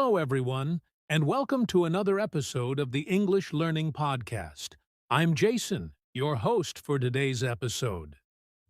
Hello, everyone, and welcome to another episode of the English Learning Podcast. I'm Jason, your host for today's episode.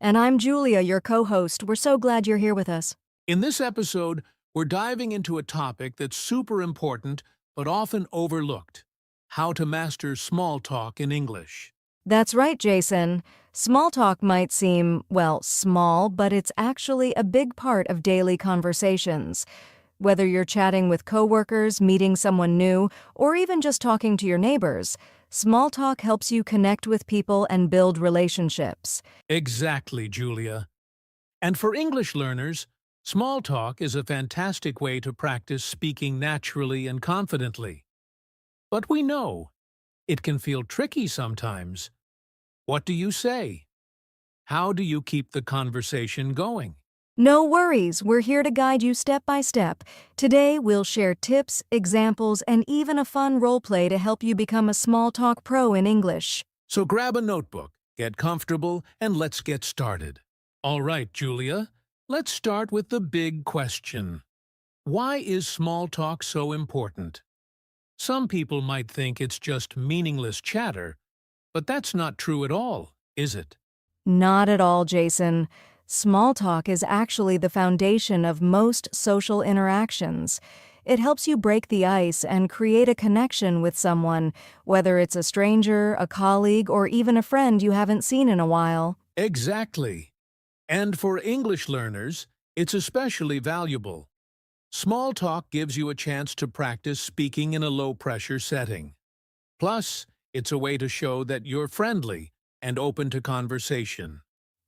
And I'm Julia, your co-host. We're so glad you're here with us. In this episode, we're diving into a topic that's super important but often overlooked: how to master small talk in English. That's right, Jason. Small talk might seem, well, small, but it's actually a big part of daily conversations. Whether you're chatting with coworkers, meeting someone new, or even just talking to your neighbors, small talk helps you connect with people and build relationships. Exactly, Julia. And for English learners, small talk is a fantastic way to practice speaking naturally and confidently. But we know it can feel tricky sometimes. What do you say? How do you keep the conversation going? No worries, we're here to guide you step by step. Today, we'll share tips, examples, and even a fun role play to help you become a small talk pro in English. So grab a notebook, get comfortable, and let's get started. All right, Julia, let's start with the big question. Why is small talk so important? Some people might think it's just meaningless chatter, but that's not true at all, is it? Not at all, Jason. Small talk is actually the foundation of most social interactions. It helps you break the ice and create a connection with someone, whether it's a stranger, a colleague, or even a friend you haven't seen in a while. Exactly. And for English learners, it's especially valuable. Small talk gives you a chance to practice speaking in a low-pressure setting. Plus, it's a way to show that you're friendly and open to conversation.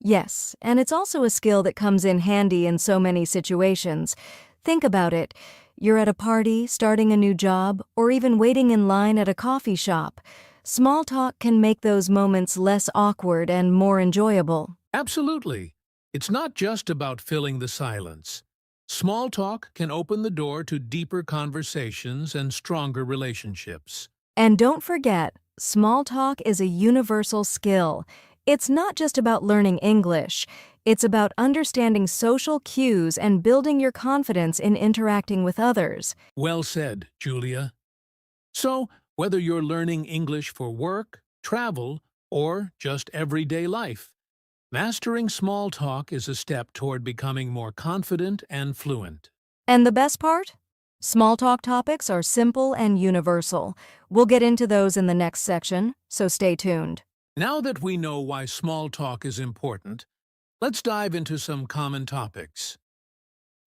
Yes, and it's also a skill that comes in handy in so many situations. Think about it. You're at a party, starting a new job, or even waiting in line at a coffee shop. Small talk can make those moments less awkward and more enjoyable. Absolutely. It's not just about filling the silence. Small talk can open the door to deeper conversations and stronger relationships. And don't forget, small talk is a universal skill. It's not just about learning English. It's about understanding social cues and building your confidence in interacting with others. Well said, Julia. So, whether you're learning English for work, travel, or just everyday life, mastering small talk is a step toward becoming more confident and fluent. And the best part? Small talk topics are simple and universal. We'll get into those in the next section, so stay tuned. Now that we know why small talk is important, let's dive into some common topics.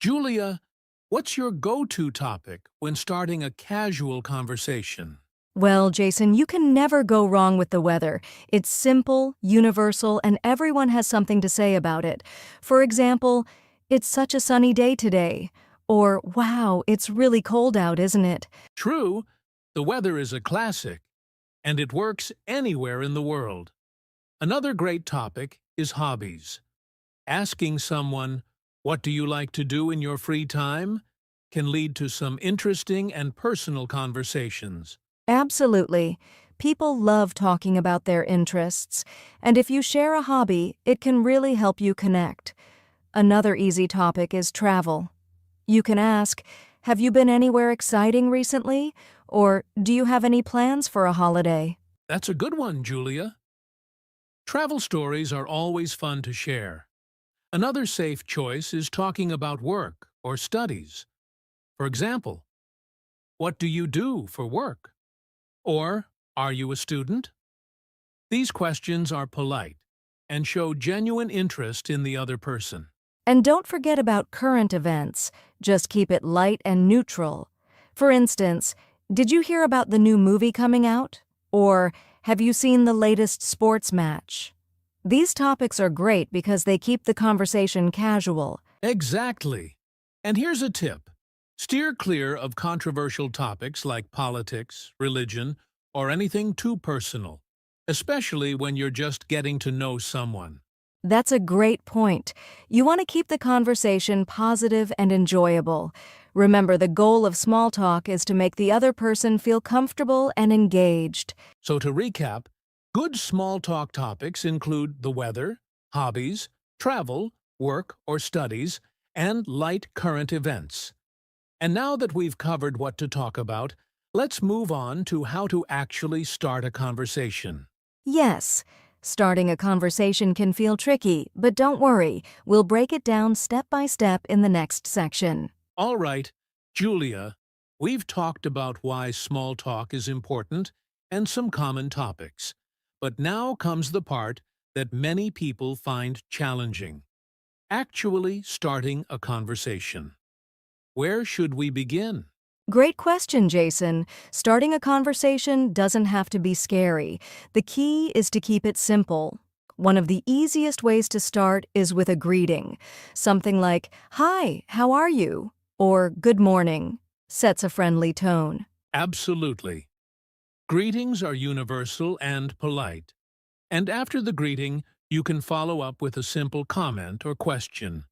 Julia, what's your go-to topic when starting a casual conversation? Well, Jason, you can never go wrong with the weather. It's simple, universal, and everyone has something to say about it. For example, "It's such a sunny day today," or "Wow, it's really cold out, isn't it?" True, the weather is a classic, and it works anywhere in the world. Another great topic is hobbies. Asking someone, "What do you like to do in your free time?" can lead to some interesting and personal conversations. Absolutely. People love talking about their interests, and if you share a hobby, it can really help you connect. Another easy topic is travel. You can ask, "Have you been anywhere exciting recently?" Or, "Do you have any plans for a holiday?" That's a good one, Julia. Travel stories are always fun to share. Another safe choice is talking about work or studies. For example, "What do you do for work?" Or, "Are you a student?" These questions are polite and show genuine interest in the other person. And don't forget about current events. Just keep it light and neutral. For instance, "Did you hear about the new movie coming out?" Or, "Have you seen the latest sports match?" These topics are great because they keep the conversation casual. Exactly. And here's a tip. Steer clear of controversial topics like politics, religion, or anything too personal, especially when you're just getting to know someone. That's a great point. You want to keep the conversation positive and enjoyable. Remember, the goal of small talk is to make the other person feel comfortable and engaged. So to recap, good small talk topics include the weather, hobbies, travel, work or studies, and light current events. And now that we've covered what to talk about, let's move on to how to actually start a conversation. Yes, starting a conversation can feel tricky, but don't worry, we'll break it down step by step in the next section. All right, Julia, we've talked about why small talk is important and some common topics. But now comes the part that many people find challenging. Actually starting a conversation. Where should we begin? Great question, Jason. Starting a conversation doesn't have to be scary. The key is to keep it simple. One of the easiest ways to start is with a greeting. Something like, "Hi, how are you?" or "Good morning" sets a friendly tone. Absolutely. Greetings are universal and polite. And after the greeting, you can follow up with a simple comment or question.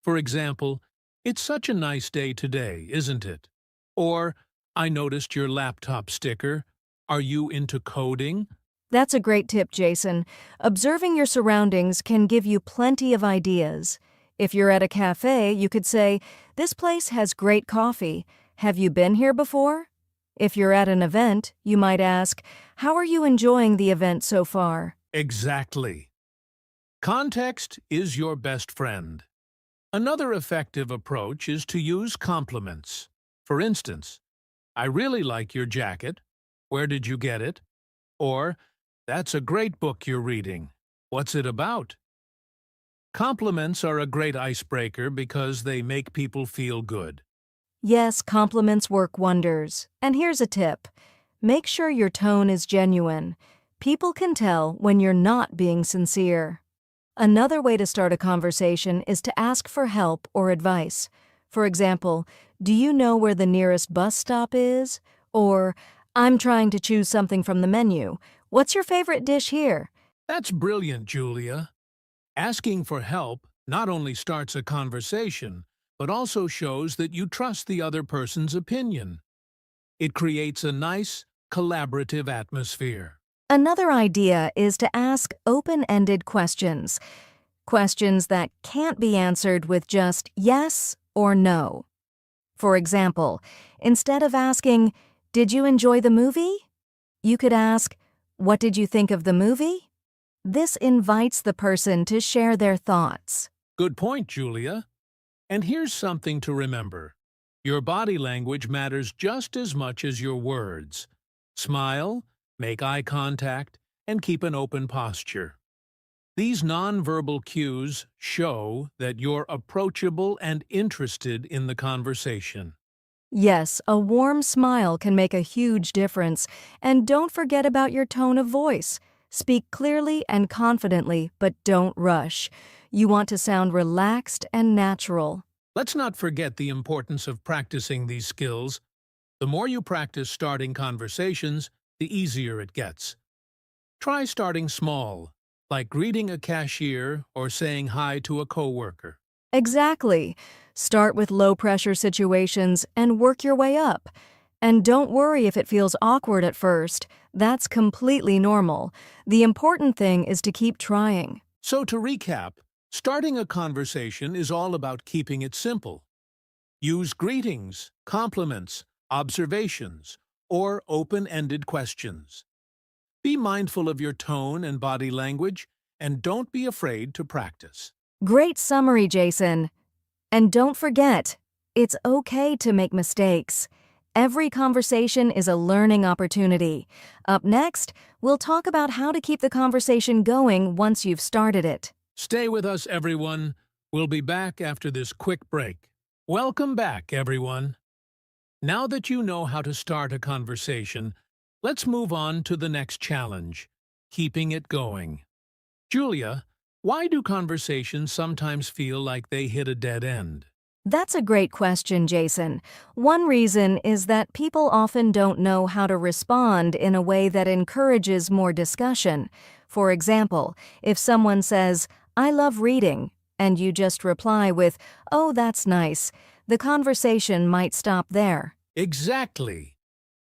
For example, "It's such a nice day today, isn't it?" Or, "I noticed your laptop sticker. Are you into coding?" That's a great tip, Jason. Observing your surroundings can give you plenty of ideas. If you're at a cafe, you could say, "This place has great coffee. Have you been here before?" If you're at an event, you might ask, "How are you enjoying the event so far?" Exactly. Context is your best friend. Another effective approach is to use compliments. For instance, "I really like your jacket. Where did you get it?" Or, "That's a great book you're reading. What's it about?" Compliments are a great icebreaker because they make people feel good. Yes, compliments work wonders. And here's a tip. Make sure your tone is genuine. People can tell when you're not being sincere. Another way to start a conversation is to ask for help or advice. For example, "Do you know where the nearest bus stop is?" Or, "I'm trying to choose something from the menu. What's your favorite dish here?" That's brilliant, Julia. Asking for help not only starts a conversation, but also shows that you trust the other person's opinion. It creates a nice, collaborative atmosphere. Another idea is to ask open-ended questions. Questions that can't be answered with just yes or no. For example, instead of asking, "Did you enjoy the movie?" you could ask, "What did you think of the movie?" This invites the person to share their thoughts. Good point, Julia. And here's something to remember. Your body language matters just as much as your words. Smile, make eye contact, and keep an open posture. These nonverbal cues show that you're approachable and interested in the conversation. Yes, a warm smile can make a huge difference. And don't forget about your tone of voice. Speak clearly and confidently, but don't rush. You want to sound relaxed and natural. Let's not forget the importance of practicing these skills. The more you practice starting conversations, the easier it gets. Try starting small, like greeting a cashier or saying hi to a coworker. Exactly. Start with low-pressure situations and work your way up. And don't worry if it feels awkward at first. That's completely normal. The important thing is to keep trying. So to recap, starting a conversation is all about keeping it simple. Use greetings, compliments, observations, or open-ended questions. Be mindful of your tone and body language, and don't be afraid to practice. Great summary, Jason. And don't forget, it's okay to make mistakes. Every conversation is a learning opportunity. Up next, we'll talk about how to keep the conversation going once you've started it. Stay with us, everyone. We'll be back after this quick break. Welcome back, everyone. Now that you know how to start a conversation, let's move on to the next challenge, keeping it going. Julia, why do conversations sometimes feel like they hit a dead end? That's a great question, Jason. One reason is that people often don't know how to respond in a way that encourages more discussion. For example, if someone says, "I love reading," and you just reply with, "Oh, that's nice," the conversation might stop there. Exactly.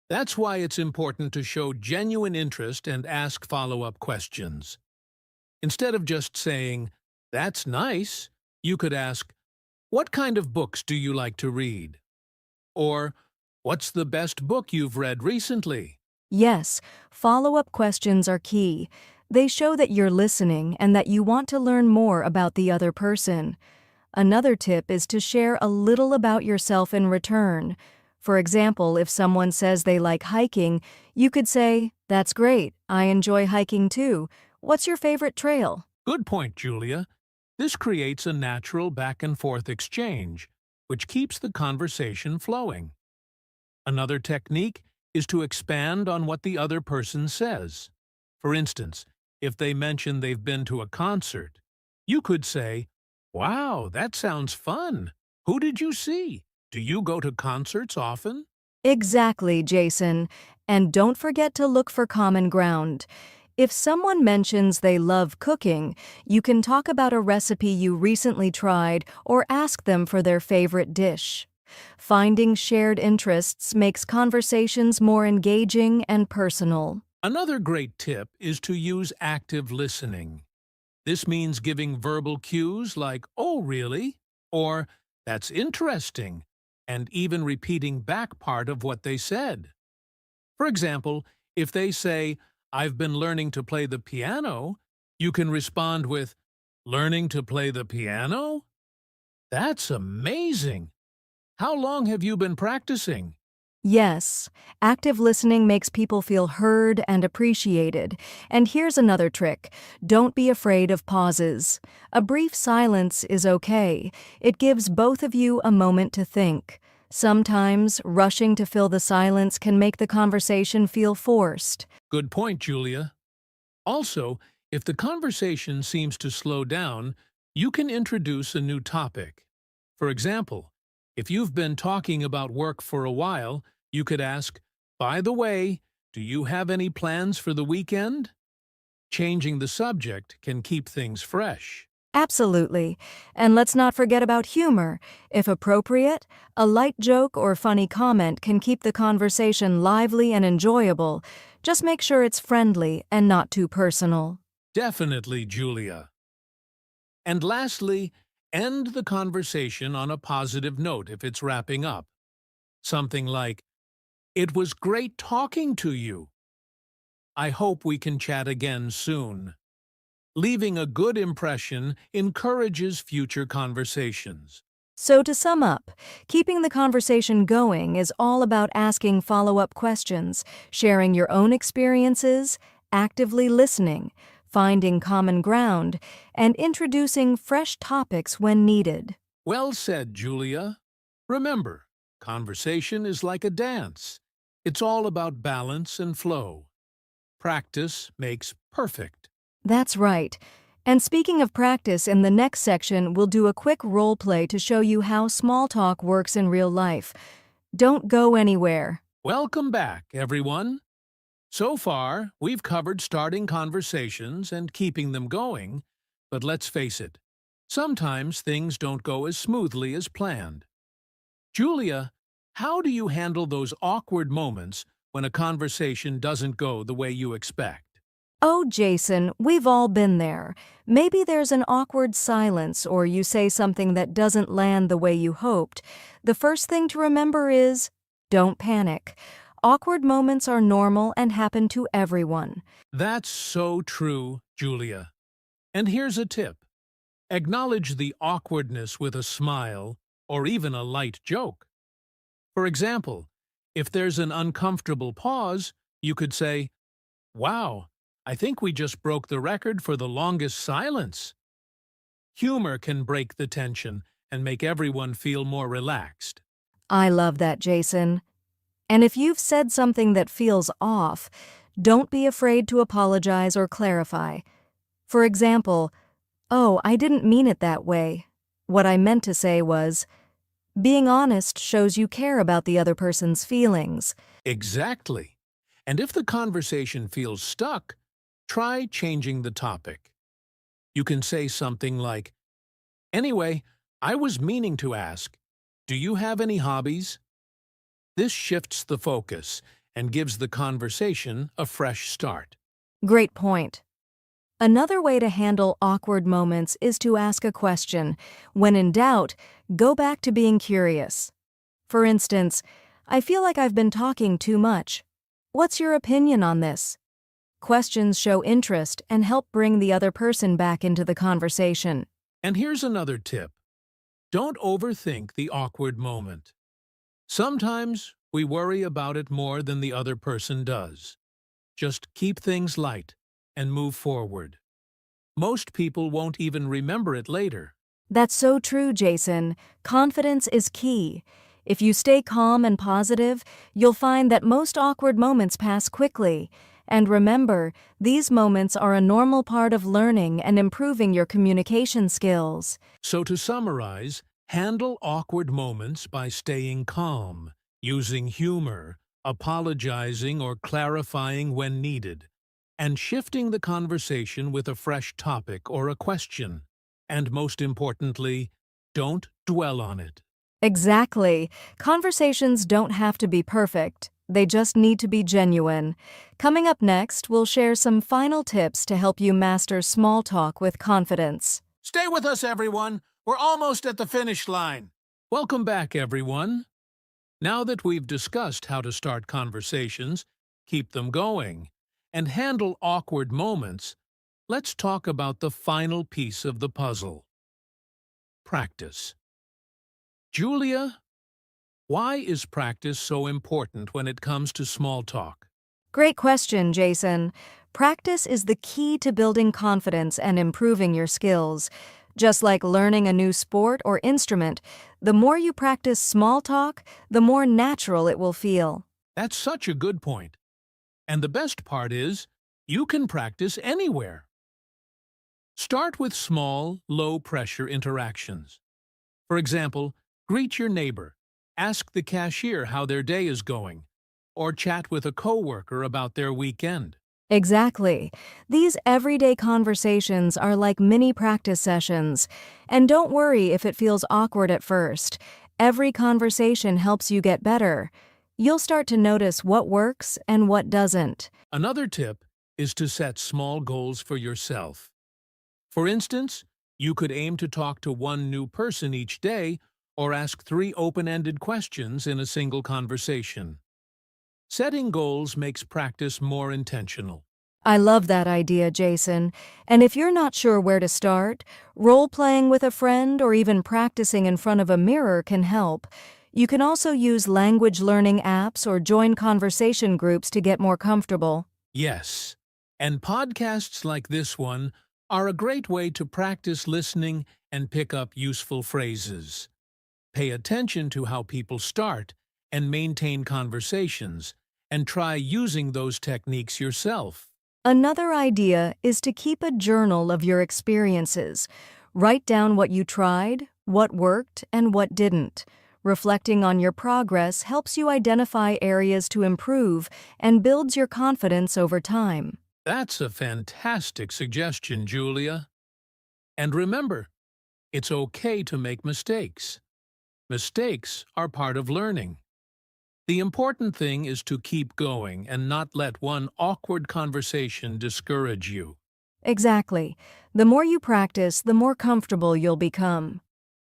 That's why it's important to show genuine interest and ask follow-up questions. Instead of just saying, "That's nice," you could ask, "What kind of books do you like to read?" Or, what's the best book you've read recently? Yes, follow-up questions are key. They show that you're listening and that you want to learn more about the other person. Another tip is to share a little about yourself in return. For example, if someone says they like hiking, you could say, "That's great, I enjoy hiking too. What's your favorite trail?" Good point, Julia. This creates a natural back-and-forth exchange, which keeps the conversation flowing. Another technique is to expand on what the other person says. For instance, if they mention they've been to a concert, you could say, "Wow, that sounds fun. Who did you see? Do you go to concerts often?" Exactly, Jason. And don't forget to look for common ground. If someone mentions they love cooking, you can talk about a recipe you recently tried or ask them for their favorite dish. Finding shared interests makes conversations more engaging and personal. Another great tip is to use active listening. This means giving verbal cues like, "Oh, really?" or "That's interesting," and even repeating back part of what they said. For example, if they say, "I've been learning to play the piano," you can respond with, "Learning to play the piano? That's amazing! How long have you been practicing?" Yes, active listening makes people feel heard and appreciated. And here's another trick. Don't be afraid of pauses. A brief silence is okay. It gives both of you a moment to think. Sometimes, rushing to fill the silence can make the conversation feel forced. Good point, Julia. Also, if the conversation seems to slow down, you can introduce a new topic. For example, if you've been talking about work for a while, you could ask, "By the way, do you have any plans for the weekend?" Changing the subject can keep things fresh. Absolutely. And let's not forget about humor. If appropriate, a light joke or funny comment can keep the conversation lively and enjoyable. Just make sure it's friendly and not too personal. Definitely, Julia. And lastly, end the conversation on a positive note if it's wrapping up. Something like, "It was great talking to you. I hope we can chat again soon." Leaving a good impression encourages future conversations. So to sum up, keeping the conversation going is all about asking follow-up questions, sharing your own experiences, actively listening, finding common ground, and introducing fresh topics when needed. Well said, Julia. Remember, conversation is like a dance. It's all about balance and flow. Practice makes perfect. That's right. And speaking of practice, in the next section, we'll do a quick role play to show you how small talk works in real life. Don't go anywhere. Welcome back, everyone. So far, we've covered starting conversations and keeping them going, but let's face it, sometimes things don't go as smoothly as planned. Julia, how do you handle those awkward moments when a conversation doesn't go the way you expect? Oh, Jason, we've all been there. Maybe there's an awkward silence or you say something that doesn't land the way you hoped. The first thing to remember is, don't panic. Awkward moments are normal and happen to everyone. That's so true, Julia. And here's a tip. Acknowledge the awkwardness with a smile or even a light joke. For example, if there's an uncomfortable pause, you could say, "Wow, I think we just broke the record for the longest silence." Humor can break the tension and make everyone feel more relaxed. I love that, Jason. And if you've said something that feels off, don't be afraid to apologize or clarify. For example, "Oh, I didn't mean it that way. What I meant to say was," being honest shows you care about the other person's feelings. Exactly. And if the conversation feels stuck, try changing the topic. You can say something like, "Anyway, I was meaning to ask, do you have any hobbies?" This shifts the focus and gives the conversation a fresh start. Great point. Another way to handle awkward moments is to ask a question. When in doubt, go back to being curious. For instance, "I feel like I've been talking too much. What's your opinion on this?" Questions show interest and help bring the other person back into the conversation. And here's another tip. Don't overthink the awkward moment. Sometimes we worry about it more than the other person does. Just keep things light and move forward. Most people won't even remember it later. That's so true, Jason. Confidence is key. If you stay calm and positive, you'll find that most awkward moments pass quickly. And remember, these moments are a normal part of learning and improving your communication skills. So to summarize, handle awkward moments by staying calm, using humor, apologizing or clarifying when needed, and shifting the conversation with a fresh topic or a question. And most importantly, don't dwell on it. Exactly. Conversations don't have to be perfect. They just need to be genuine. Coming up next, we'll share some final tips to help you master small talk with confidence. Stay with us, everyone. We're almost at the finish line. Welcome back, everyone. Now that we've discussed how to start conversations, keep them going, and handle awkward moments, let's talk about the final piece of the puzzle. Practice. Julia, why is practice so important when it comes to small talk? Great question, Jason. Practice is the key to building confidence and improving your skills. Just like learning a new sport or instrument, the more you practice small talk, the more natural it will feel. That's such a good point. And the best part is, you can practice anywhere. Start with small, low-pressure interactions. For example, greet your neighbor, ask the cashier how their day is going, or chat with a coworker about their weekend. Exactly. These everyday conversations are like mini practice sessions. And don't worry if it feels awkward at first. Every conversation helps you get better. You'll start to notice what works and what doesn't. Another tip is to set small goals for yourself. For instance, you could aim to talk to one new person each day or ask 3 open-ended questions in a single conversation. Setting goals makes practice more intentional. I love that idea, Jason. And if you're not sure where to start, role-playing with a friend or even practicing in front of a mirror can help. You can also use language learning apps or join conversation groups to get more comfortable. Yes, and podcasts like this one are a great way to practice listening and pick up useful phrases. Pay attention to how people start and maintain conversations, and try using those techniques yourself. Another idea is to keep a journal of your experiences. Write down what you tried, what worked, and what didn't. Reflecting on your progress helps you identify areas to improve and builds your confidence over time. That's a fantastic suggestion, Julia. And remember, it's okay to make mistakes. Mistakes are part of learning. The important thing is to keep going and not let one awkward conversation discourage you. Exactly. The more you practice, the more comfortable you'll become.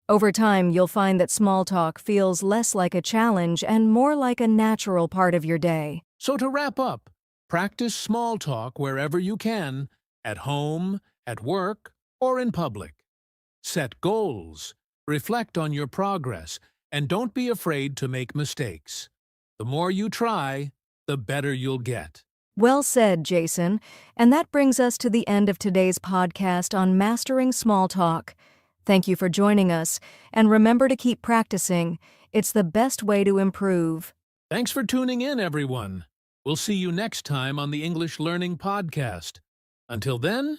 Over time, you'll find that small talk feels less like a challenge and more like a natural part of your day. So to wrap up, practice small talk wherever you can, at home, at work, or in public. Set goals, reflect on your progress, and don't be afraid to make mistakes. The more you try, the better you'll get. Well said, Jason. And that brings us to the end of today's podcast on mastering small talk. Thank you for joining us, and remember to keep practicing. It's the best way to improve. Thanks for tuning in, everyone. We'll see you next time on the English Learning Podcast. Until then,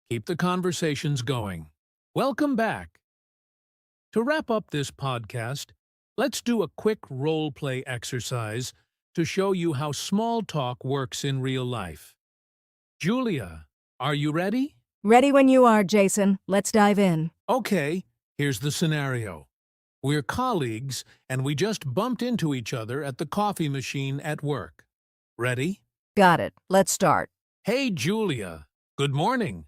keep the conversations going. Welcome back. To wrap up this podcast, let's do a quick role-play exercise to show you how small talk works in real life. Julia, are you ready? Ready when you are, Jason. Let's dive in. Okay, here's the scenario. We're colleagues, and we just bumped into each other at the coffee machine at work. Ready? Got it. Let's start. Hey, Julia. Good morning.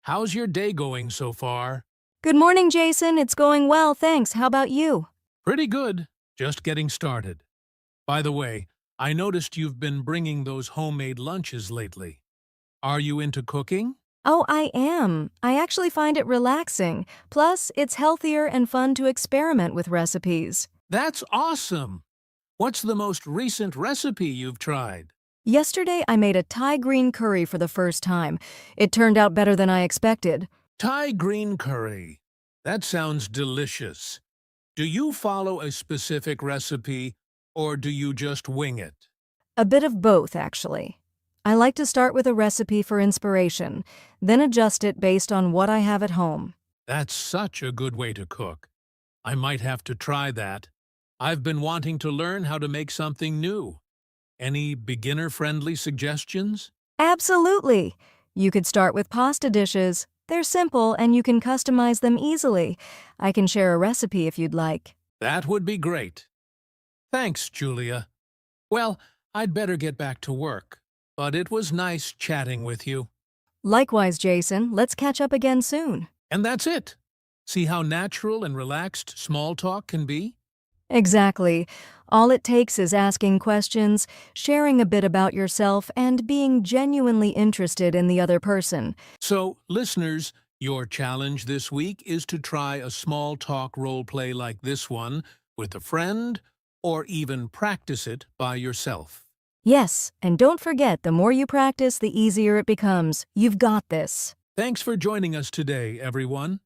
How's your day going so far? Good morning, Jason. It's going well, thanks. How about you? Pretty good. Just getting started. By the way, I noticed you've been bringing those homemade lunches lately. Are you into cooking? Oh, I am. I actually find it relaxing. Plus, it's healthier and fun to experiment with recipes. That's awesome! What's the most recent recipe you've tried? Yesterday, I made a Thai green curry for the first time. It turned out better than I expected. Thai green curry. That sounds delicious. Do you follow a specific recipe, or do you just wing it? A bit of both, actually. I like to start with a recipe for inspiration, then adjust it based on what I have at home. That's such a good way to cook. I might have to try that. I've been wanting to learn how to make something new. Any beginner-friendly suggestions? Absolutely! You could start with pasta dishes. They're simple and you can customize them easily. I can share a recipe if you'd like. That would be great. Thanks, Julia. Well, I'd better get back to work, but it was nice chatting with you. Likewise, Jason. Let's catch up again soon. And that's it. See how natural and relaxed small talk can be? Exactly. All it takes is asking questions, sharing a bit about yourself, and being genuinely interested in the other person. So, listeners, your challenge this week is to try a small talk role play like this one with a friend, or even practice it by yourself. Yes, and don't forget, the more you practice, the easier it becomes. You've got this. Thanks for joining us today, everyone.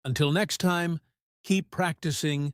Until next time, keep practicing